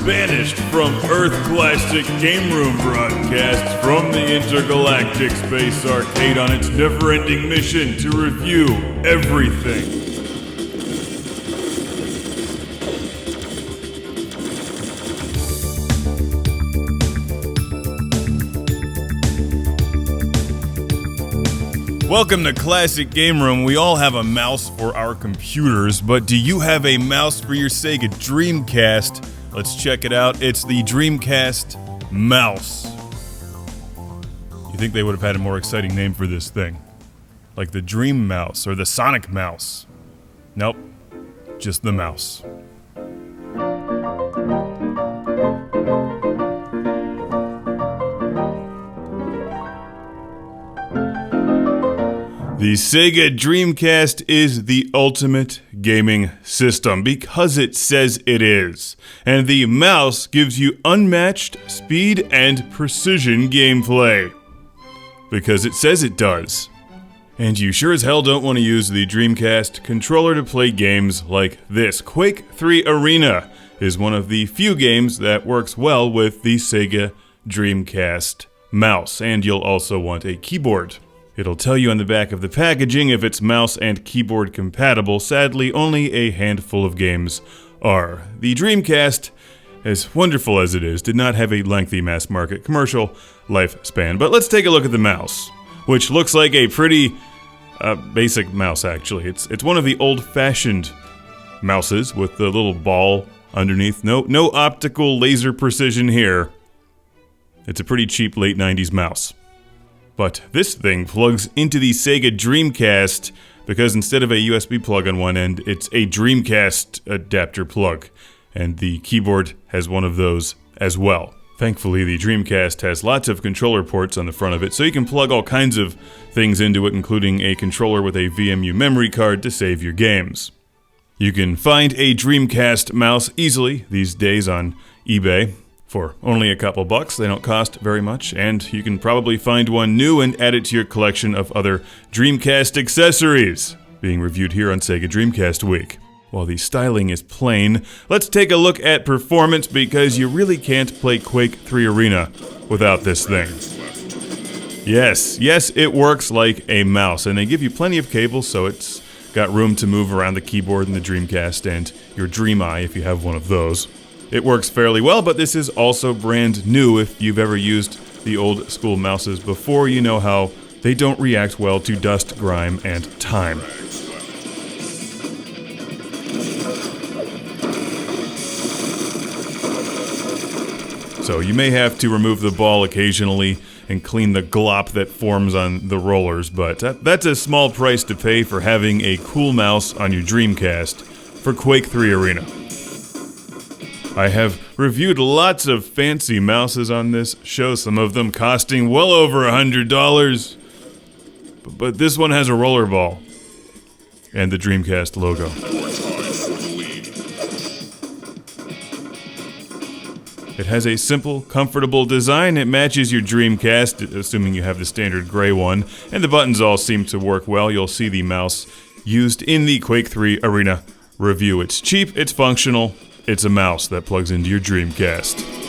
Banished from Earth Classic Game Room broadcasts from the intergalactic space arcade on its never-ending mission to review everything. Welcome to Classic Game Room. We all have a mouse for our computers, but do you have a mouse for your Sega Dreamcast? Let's check it out. It's the Dreamcast Mouse. You think they would have had a more exciting name for this thing? Like the Dream Mouse or the Sonic Mouse. Nope, just the mouse. The Sega Dreamcast is the ultimate gaming system because it says it is. And the mouse gives you unmatched speed and precision gameplay. Because it says it does. And you sure as hell don't want to use the Dreamcast controller to play games like this. Quake III Arena is one of the few games that works well with the Sega Dreamcast mouse. And you'll also want a keyboard. It'll tell you on the back of the packaging if it's mouse and keyboard compatible. Sadly, only a handful of games are. The Dreamcast, as wonderful as it is, did not have a lengthy mass-market commercial lifespan. But let's take a look at the mouse, which looks like a pretty basic mouse, actually. It's one of the old-fashioned mouses with the little ball underneath. No optical laser precision here. It's a pretty cheap late 90s mouse. But this thing plugs into the Sega Dreamcast because instead of a USB plug on one end, it's a Dreamcast adapter plug. And the keyboard has one of those as well. Thankfully, the Dreamcast has lots of controller ports on the front of it, so you can plug all kinds of things into it, including a controller with a VMU memory card to save your games. You can find a Dreamcast mouse easily these days on eBay. For only a couple bucks, they don't cost very much, and you can probably find one new and add it to your collection of other Dreamcast accessories, being reviewed here on Sega Dreamcast Week. While the styling is plain, let's take a look at performance because you really can't play Quake III Arena without this thing. Yes, it works like a mouse, and they give you plenty of cables, so it's got room to move around the keyboard in the Dreamcast and your Dream Eye if you have one of those. It works fairly well, but this is also brand new. If you've ever used the old school mouses before, you know how they don't react well to dust, grime, and time. So you may have to remove the ball occasionally and clean the glop that forms on the rollers, but that's a small price to pay for having a cool mouse on your Dreamcast for Quake III Arena. I have reviewed lots of fancy mouses on this show, some of them costing well over $100. But this one has a roller ball and the Dreamcast logo. It has a simple, comfortable design. It matches your Dreamcast, assuming you have the standard gray one, and the buttons all seem to work well. You'll see the mouse used in the Quake III Arena review. It's cheap, it's functional. It's a mouse that plugs into your Dreamcast.